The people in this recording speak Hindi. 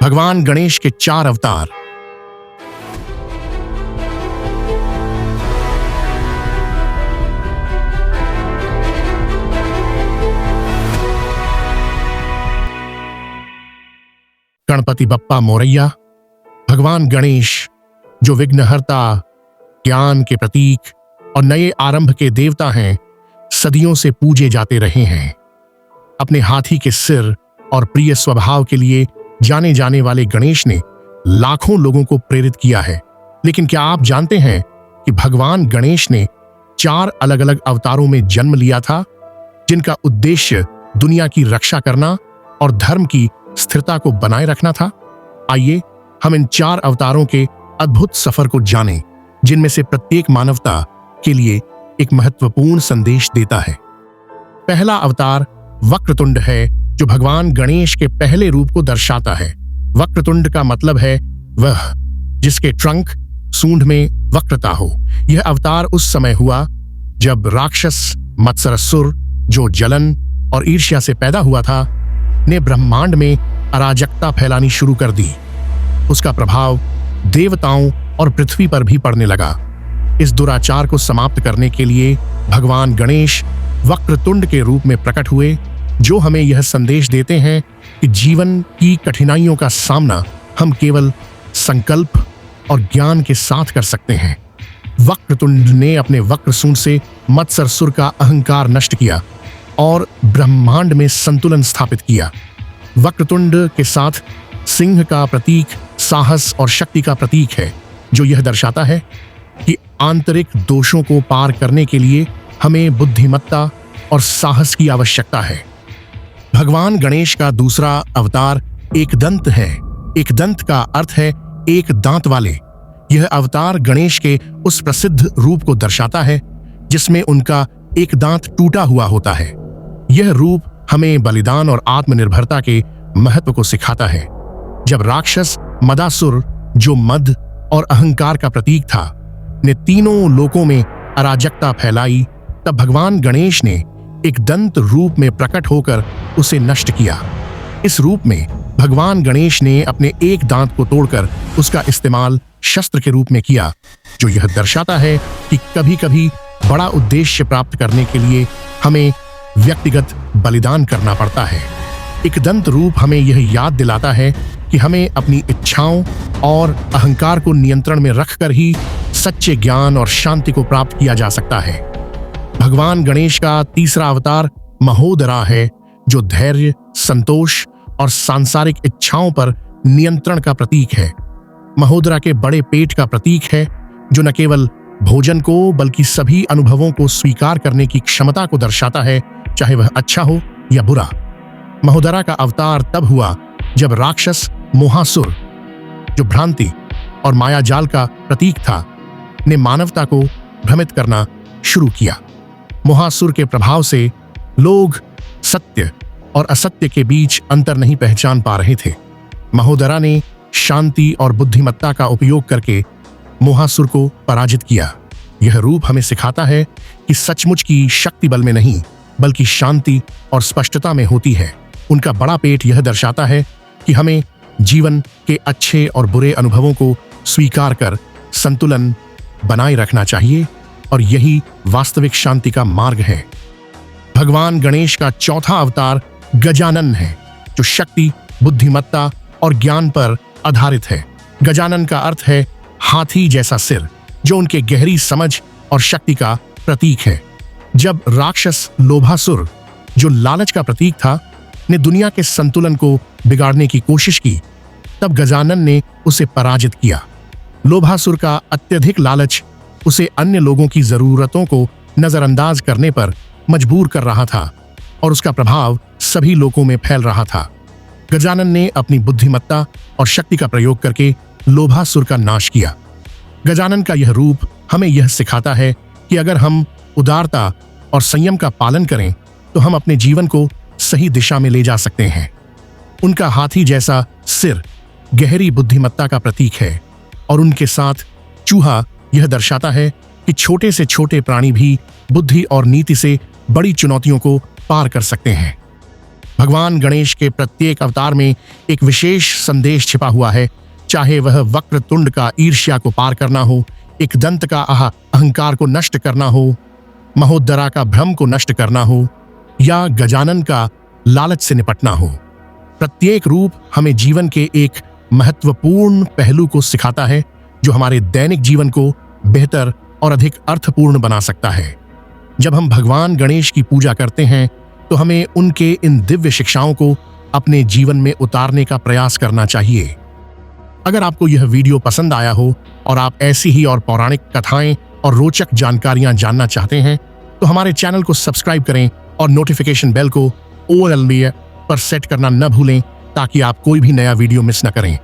भगवान गणेश के 4 अवतार। गणपति बप्पा मोरैया। भगवान गणेश जो विघ्नहर्ता, ज्ञान के प्रतीक और नए आरंभ के देवता हैं, सदियों से पूजे जाते रहे हैं। अपने हाथी के सिर और प्रिय स्वभाव के लिए जाने जाने वाले गणेश ने लाखों लोगों को प्रेरित किया है। लेकिन क्या आप जानते हैं कि भगवान गणेश ने 4 अलग अलग अवतारों में जन्म लिया था, जिनका उद्देश्य दुनिया की रक्षा करना और धर्म की स्थिरता को बनाए रखना था। आइए हम इन 4 अवतारों के अद्भुत सफर को जानें, जिनमें से प्रत्येक मानवता के लिए एक महत्वपूर्ण संदेश देता है। पहला अवतार वक्रतुंड है, जो भगवान गणेश के पहले रूप को दर्शाता है। वक्रतुंड का मतलब है वह जिसके ट्रंक सूंड में वक्रता हो। यह अवतार उस समय हुआ जब राक्षस मत्सरासुर, जो जलन और ईर्ष्या से पैदा हुआ था, ने ब्रह्मांड में अराजकता फैलानी शुरू कर दी। उसका प्रभाव देवताओं और पृथ्वी पर भी पड़ने लगा। इस दुराचार को समाप्त करने के लिए भगवान गणेश वक्रतुंड के रूप में प्रकट हुए, जो हमें यह संदेश देते हैं कि जीवन की कठिनाइयों का सामना हम केवल संकल्प और ज्ञान के साथ कर सकते हैं। वक्रतुंड ने अपने वक्र सूंड से मत्सरासुर का अहंकार नष्ट किया और ब्रह्मांड में संतुलन स्थापित किया। वक्रतुंड के साथ सिंह का प्रतीक साहस और शक्ति का प्रतीक है, जो यह दर्शाता है कि आंतरिक दोषों को पार करने के लिए हमें बुद्धिमत्ता और साहस की आवश्यकता है। भगवान गणेश का दूसरा अवतार एकदंत है। एकदंत का अर्थ है एक दांत वाले। यह अवतार गणेश के उस प्रसिद्ध रूप को दर्शाता है जिसमें उनका एक दांत टूटा हुआ होता है। यह रूप हमें बलिदान और आत्मनिर्भरता के महत्व को सिखाता है। जब राक्षस मदासुर, जो मद और अहंकार का प्रतीक था, ने तीनों लोकों में अराजकता फैलाई, तब भगवान गणेश ने एक दंत रूप में प्रकट होकर उसे नष्ट किया। इस रूप में भगवान गणेश ने अपने एक दांत को तोड़कर उसका इस्तेमाल शस्त्र के रूप में किया, जो यह दर्शाता है कि कभी-कभी बड़ा उद्देश्य प्राप्त करने के लिए हमें व्यक्तिगत बलिदान करना पड़ता है। एक दंत रूप हमें यह याद दिलाता है कि हमें अपनी इच्छाओं और अहंकार को नियंत्रण में रखकर ही सच्चे ज्ञान और शांति को प्राप्त किया जा सकता है। भगवान गणेश का तीसरा अवतार महोदरा है, जो धैर्य, संतोष और सांसारिक इच्छाओं पर नियंत्रण का प्रतीक है। महोदरा के बड़े पेट का प्रतीक है, जो न केवल भोजन को बल्कि सभी अनुभवों को स्वीकार करने की क्षमता को दर्शाता है, चाहे वह अच्छा हो या बुरा। महोदरा का अवतार तब हुआ जब राक्षस मोहासुर, जो भ्रांति और मायाजाल का प्रतीक था, ने मानवता को भ्रमित करना शुरू किया। मोहासुर के प्रभाव से लोग सत्य और असत्य के बीच अंतर नहीं पहचान पा रहे थे। महोदरा ने शांति और बुद्धिमत्ता का उपयोग करके मोहासुर को पराजित किया। यह रूप हमें सिखाता है कि सचमुच की शक्ति बल में नहीं, बल्कि शांति और स्पष्टता में होती है। उनका बड़ा पेट यह दर्शाता है कि हमें जीवन के अच्छे और बुरे अनुभवों को स्वीकार कर संतुलन बनाए रखना चाहिए, और यही वास्तविक शांति का मार्ग है। भगवान गणेश का चौथा अवतार गजानन है, जो शक्ति, बुद्धिमत्ता और ज्ञान पर आधारित है। गजानन का अर्थ है हाथी जैसा सिर, जो उनके गहरी समझ और शक्ति का प्रतीक है। जब राक्षस लोभासुर, जो लालच का प्रतीक था, ने दुनिया के संतुलन को बिगाड़ने की कोशिश की, तब गजानन ने उसे पराजित किया। लोभासुर का अत्यधिक लालच उसे अन्य लोगों की जरूरतों को नजरअंदाज करने पर मजबूर कर रहा था, और उसका प्रभाव सभी लोगों में फैल रहा था। गजानन ने अपनी बुद्धिमत्ता और शक्ति का प्रयोग करके लोभासुर का नाश किया। गजानन का यह रूप हमें यह सिखाता है कि अगर हम उदारता और संयम का पालन करें, तो हम अपने जीवन को सही दिशा में ले जा सकते हैं। उनका हाथी जैसा सिर गहरी बुद्धिमत्ता का प्रतीक है, और उनके साथ चूहा यह दर्शाता है कि छोटे से छोटे प्राणी भी बुद्धि और नीति से बड़ी चुनौतियों को पार कर सकते हैं। भगवान गणेश के प्रत्येक अवतार में एक विशेष संदेश छिपा हुआ है, चाहे वह वक्रतुंड का ईर्ष्या को पार करना हो, एक दंत का अहंकार को नष्ट करना हो, महोदरा का भ्रम को नष्ट करना हो या गजानन का लालच से निपटना हो। प्रत्येक रूप हमें जीवन के एक महत्वपूर्ण पहलू को सिखाता है जो हमारे दैनिक जीवन को बेहतर और अधिक अर्थपूर्ण बना सकता है। जब हम भगवान गणेश की पूजा करते हैं तो हमें उनके इन दिव्य शिक्षाओं को अपने जीवन में उतारने का प्रयास करना चाहिए। अगर आपको यह वीडियो पसंद आया हो और आप ऐसी ही और पौराणिक कथाएं और रोचक जानकारियां जानना चाहते हैं तो हमारे चैनल को सब्सक्राइब करें और नोटिफिकेशन बेल को ऑल पर सेट करना न भूलें ताकि आप कोई भी नया वीडियो मिस न करें।